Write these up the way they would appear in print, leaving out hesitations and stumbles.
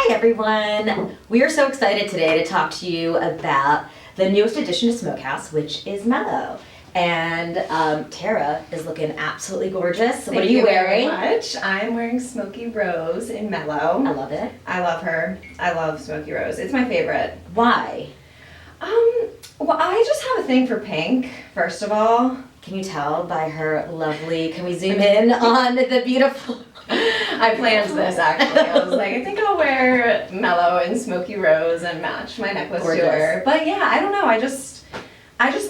Hi everyone! We are so excited today to talk to you about the newest addition to Smokehouse, which is Mellow. And Tara is looking absolutely gorgeous. What are you wearing? Thank you very much. I'm wearing Smoky Rose in Mellow. I love it. I love her. I love Smoky Rose. It's my favorite. Why? Well, I just have a thing for pink, first of all. Can you tell by her lovely, can we zoom in on the beautiful... I planned this actually. I was like, I think I'll wear Mellow and Smoky Rose and match my necklace Gorgeous. to her. But yeah, I don't know. I just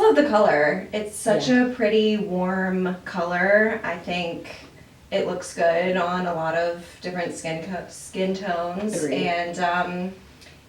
love the color. It's such a pretty warm color. I think it looks good on a lot of different skin tones. Agreed. And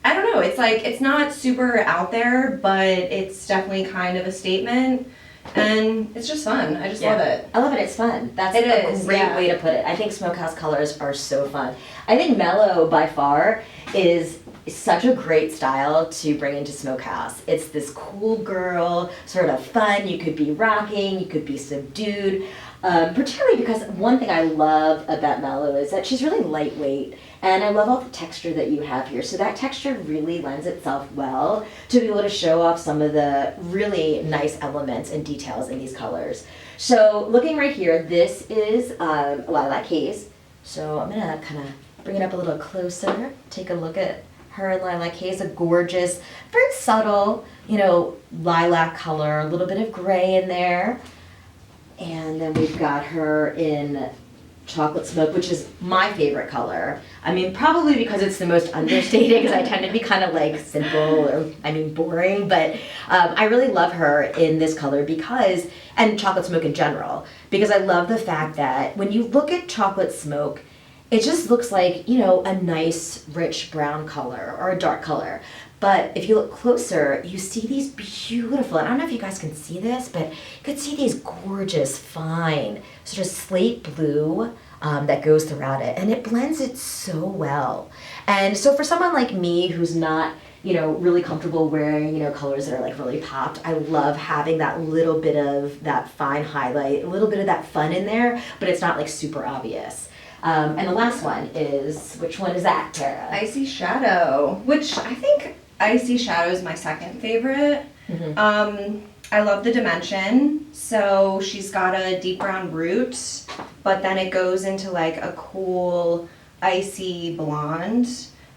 I don't know. It's like it's not super out there, but it's definitely kind of a statement. And it's just fun. I just love it. I love it. It's fun. That's It a is, great yeah. way to put it. I think Smokehouse colors are so fun. I think Mellow by far is such a great style to bring into Smokehouse. It's this cool girl, sort of fun. You could be rocking, you could be subdued. Particularly because one thing I love about Mellow is that she's really lightweight, and I love all the texture that you have here. So that texture really lends itself well to be able to show off some of the really nice elements and details in these colors. So looking right here, this is Lilac Haze. So I'm gonna kind of bring it up a little closer, take a look at her in Lilac Haze, a gorgeous, very subtle, lilac color, a little bit of gray in there. And then we've got her in Chocolate Smoke, which is my favorite color. I mean, probably because it's the most understated, because I tend to be kind of like simple or, boring. But I really love her in this color because, and Chocolate Smoke in general, because I love the fact that when you look at Chocolate Smoke, it just looks like, a nice, rich brown color or a dark color. But if you look closer, you see these beautiful, and I don't know if you guys can see this, but you could see these gorgeous, fine, sort of slate blue that goes throughout it. And it blends it so well. And so for someone like me who's not, really comfortable wearing, colors that are like really popped, I love having that little bit of that fine highlight, a little bit of that fun in there, but it's not like super obvious. And the last one is, which one is that, Tara? Icy Shadow, which I think Icy Shadow is my second favorite. Mm-hmm. I love the dimension. So she's got a deep brown root, but then it goes into like a cool icy blonde.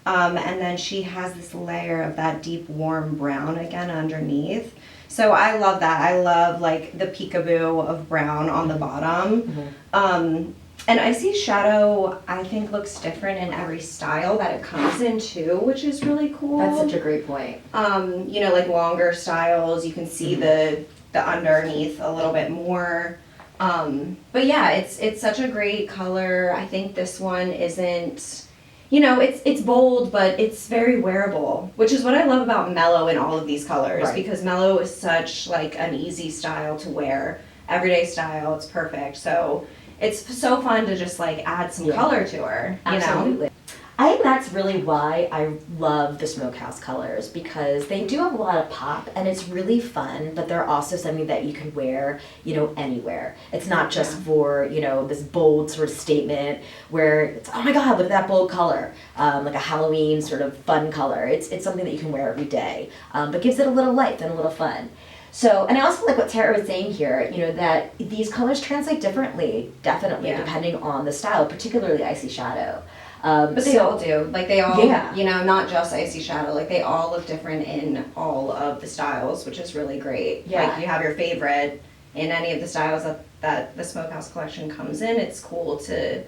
And then she has this layer of that deep warm brown again underneath. So I love that. I love like the peekaboo of brown on the bottom. Mm-hmm. And Icy Shadow, I think, looks different in every style that it comes in too, which is really cool. That's such a great point. Like longer styles, you can see the underneath a little bit more. But yeah, it's such a great color. I think this one isn't, it's bold, but it's very wearable, which is what I love about Mellow in all of these colors, right. Because Mellow is such like an easy style to wear, everyday style. It's perfect. So it's so fun to just like add some color to her, Absolutely. I think that's really why I love the Smokehouse colors, because they do have a lot of pop and it's really fun, but they're also something that you can wear, anywhere. It's not just for, this bold sort of statement where it's, oh my God, look at that bold color, like a Halloween sort of fun color. It's something that you can wear every day, but gives it a little life and a little fun. So, and I also like what Tara was saying here, that these colors translate differently, definitely, depending on the style, particularly Icy Shadow. But they all do. Like they all, not just Icy Shadow, like they all look different in all of the styles, which is really great. Yeah. Like you have your favorite in any of the styles that the Smokehouse collection comes in. It's cool to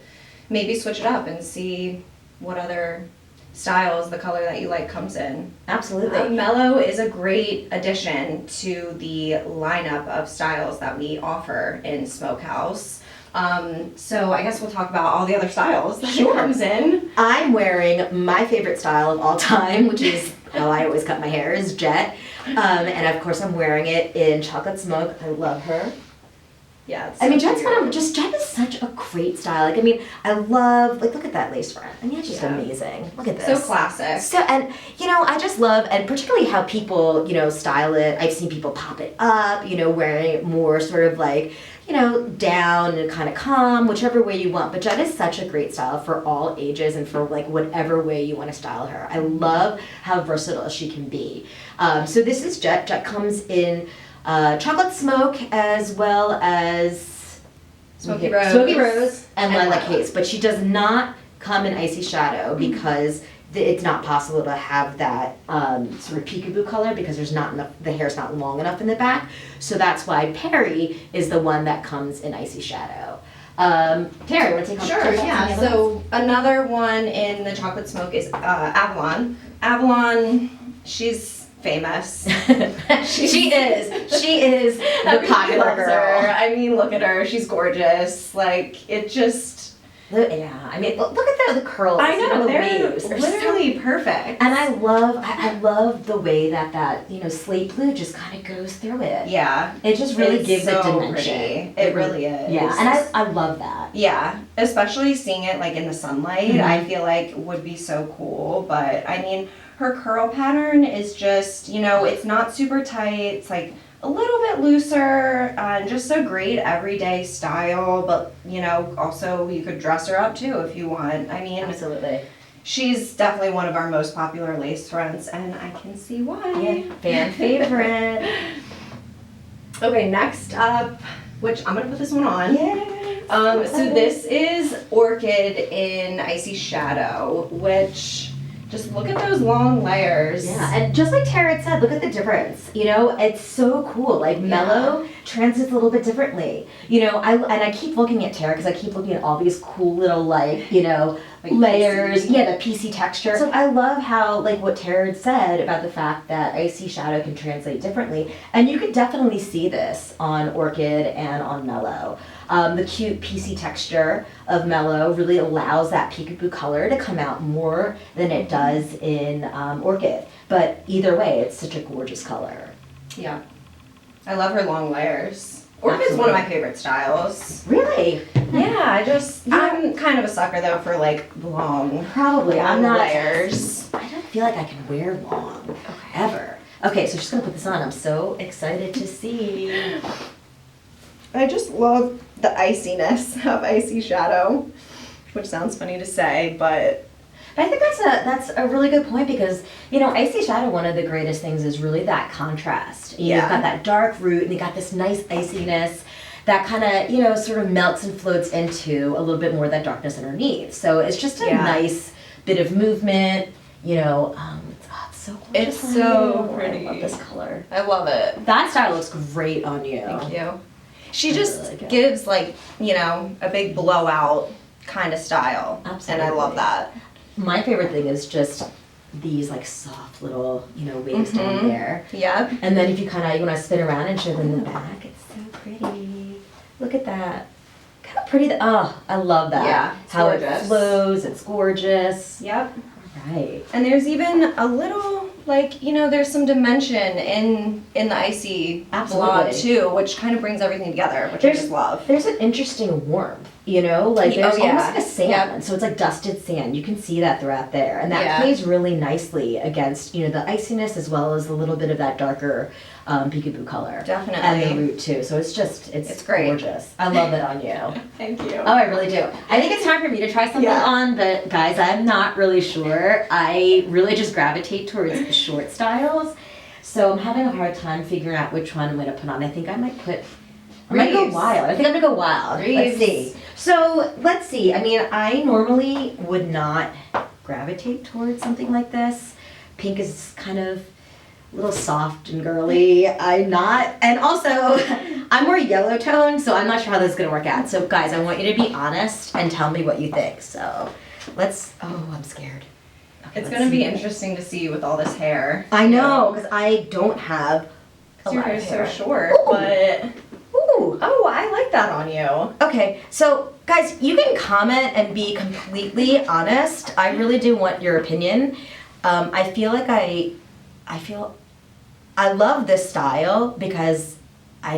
maybe switch it up and see what other styles the color that you like comes in. Absolutely. Mellow is a great addition to the lineup of styles that we offer in Smokehouse. So I guess we'll talk about all the other styles that it comes in. I'm wearing my favorite style of all time, which is how I always cut my hair, is Jet. And of course I'm wearing it in Chocolate Smoke. I love her. Yeah, it's Jet is such a great style. Like, I love, look at that lace front. It's just amazing. Look at this. So classic. So, and, I just love, and particularly how people, style it. I've seen people pop it up, wearing it more sort of like, down and kind of calm, whichever way you want. But Jet is such a great style for all ages and for like whatever way you want to style her. I love how versatile she can be. So this is Jet. Jet comes in chocolate smoke as well as Smoky Rose. Smoky Rose and Lilac Haze. But she does not come in Icy Shadow because it's not possible to have that sort of peekaboo color because there's not enough, the hair's not long enough in the back. So that's why Perry is the one that comes in Icy Shadow. Terry, want to take on? Sure, yeah. So another one in the chocolate smoke is Avalon. Avalon, she's famous. She is the popular girl. I mean, look at her. She's gorgeous. Like, it just... Yeah, I mean, look at the curls. I know, the they're waves. literally perfect. And I love the way that slate blue just kind of goes through it. Yeah. It just really It's gives so it dimension. pretty. It really is. Yeah, and I love that. Yeah, especially seeing it like in the sunlight, I feel like would be so cool. But I mean, her curl pattern is just, it's not super tight. It's like a little bit looser, just a great everyday style, but also you could dress her up too if you want. I mean, Absolutely. she's definitely one of our most popular lace fronts, and I can see why. Yeah, fan favorite. Okay, next up, which I'm gonna put this one on. Yay. So this is Orchid in Icy Shadow, which... Just look at those long layers. Yeah, and just like Tara had said, look at the difference. It's so cool. Like Mellow transits a little bit differently. I keep looking at Tara because I keep looking at all these cool little like layers. PC. Yeah, the PC texture. So I love how like what Tara had said about the fact that Icy Shadow can translate differently, and you could definitely see this on Orchid and on Mellow. The cute PC texture of Mellow really allows that peekaboo color to come out more than it does in Orchid. But either way, it's such a gorgeous color. Yeah. I love her long layers. Orchid's one of my favorite styles. Really? Yeah, I'm kind of a sucker though for like long, I'm not layers. I don't feel like I can wear long ever. Okay, so just gonna put this on. I'm so excited to see. I just love the iciness of Icy Shadow, which sounds funny to say, but I think that's a really good point because Icy Shadow, one of the greatest things is really that contrast. You've got that dark root and you got this nice iciness that kind of sort of melts and floats into a little bit more of that darkness underneath. So it's just a nice bit of movement. It's so gorgeous. It's so on you. pretty. I love this color. I love it. That style looks great on you. Thank you. She just gives like, a big blowout kind of style. Absolutely. And I love that. My favorite thing is just these like soft little, waves down there. Yep. And then if you kind of, you want to spin around and show them the back, it's so pretty. Look at that. Look how pretty I love that. Yeah, it's how gorgeous. It flows, it's gorgeous. Yep. All right. And there's even a little, there's some dimension in the icy blonde too, which kind of brings everything together, which I just love. There's an interesting warmth, there's almost like a sand, Yep. so it's like dusted sand. You can see that throughout there, and that plays really nicely against, the iciness as well as a little bit of that darker peekaboo color. Definitely. And the root too, so it's great. Gorgeous. I love it on you. Thank you. Oh, I really do. I think it's time for me to try something on, but guys, I'm not really sure. I really just gravitate towards short styles, so I'm having a hard time figuring out which one I'm going to put on. I think I might go wild. I think I'm going to go wild. Let's see. So, let's see. I mean, I normally would not gravitate towards something like this. Pink is kind of a little soft and girly. And also, I'm more yellow tone, so I'm not sure how this is going to work out. So, guys, I want you to be honest and tell me what you think. So, I'm scared. Okay, It's going to be interesting to see with all this hair. I know, because I don't have a Your lot of hair's hair. so short, Ooh. but... Ooh. Oh, I like that on you. Okay, so guys, you can comment and be completely honest. I really do want your opinion. I feel like I love this style because I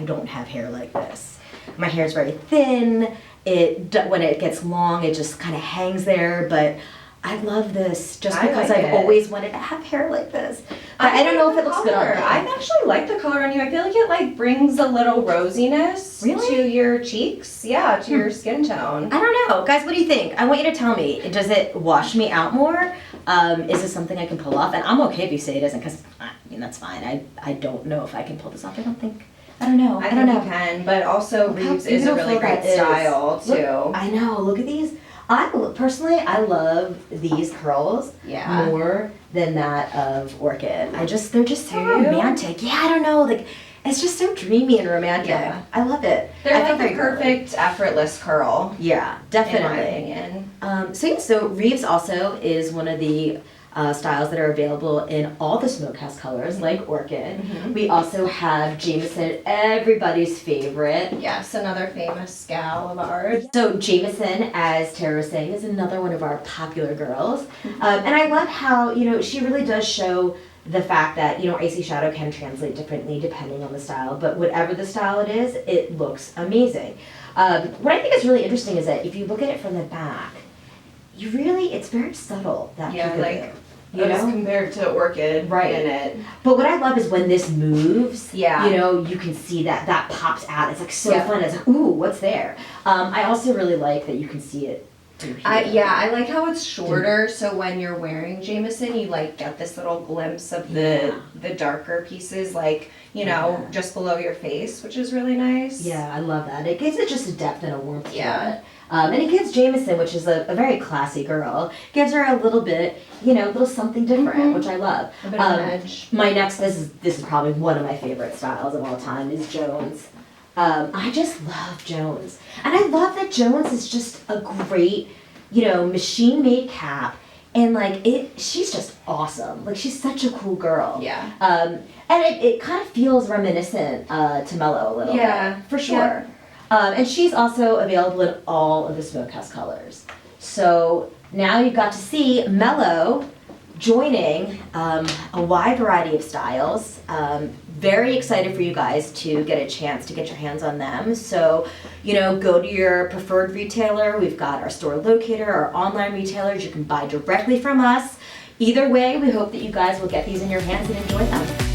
don't have hair like this. My hair is very thin. When it gets long, it just kind of hangs there. But I love this just I because like I've it. always wanted to have hair like this. But I don't know if it looks good on me. I actually like the color on you. I feel like it like brings a little rosiness to your cheeks. Yeah, to your skin tone. I don't know. Guys, what do you think? I want you to tell me. Does it wash me out more? Is this something I can pull off? And I'm okay if you say it isn't, because I mean, that's fine. I don't know if I can pull this off. I don't know. I don't know. You can, but also Reeves is a really great style too. Look, I know. Look at these. Personally, I love these curls more than that of Orchid. They're just so romantic. Yeah, I don't know. Like, it's just so dreamy and romantic. Yeah. I love it. They're like the perfect effortless curl. Yeah, definitely. In my opinion. So Reeves also is one of the styles that are available in all the Smokehouse colors, like Orchid. Mm-hmm. We also have Jameson, everybody's favorite. Yes, another famous gal of ours. So Jameson, as Tara was saying, is another one of our popular girls. And I love how, she really does show the fact that, Icy Shadow can translate differently depending on the style, but whatever the style it is, it looks amazing. What I think is really interesting is that if you look at it from the back, it's very subtle, that peekaboo. Compared to Orchid in it. But what I love is when this moves, you can see that pops out. It's like so fun. It's like, ooh, what's there? I also really like that you can see it through here. I like how it's shorter, so when you're wearing Jameson, you like get this little glimpse of the darker pieces, like, just below your face, which is really nice. Yeah, I love that. It gives it just a depth and a warmth to it. And it gives Jameson, which is a very classy girl, gives her a little bit, little something different, which I love. A bit of an edge. My next, this is probably one of my favorite styles of all time, is Jones. I just love Jones. And I love that Jones is just a great, machine-made cap. And she's just awesome. Like, she's such a cool girl. Yeah. And it kind of feels reminiscent to Mellow a little bit. For sure. Yeah. And she's also available in all of the Smokehouse colors. So now you've got to see Mellow joining a wide variety of styles. Very excited for you guys to get a chance to get your hands on them. So, go to your preferred retailer. We've got our store locator, our online retailers. You can buy directly from us. Either way, we hope that you guys will get these in your hands and enjoy them.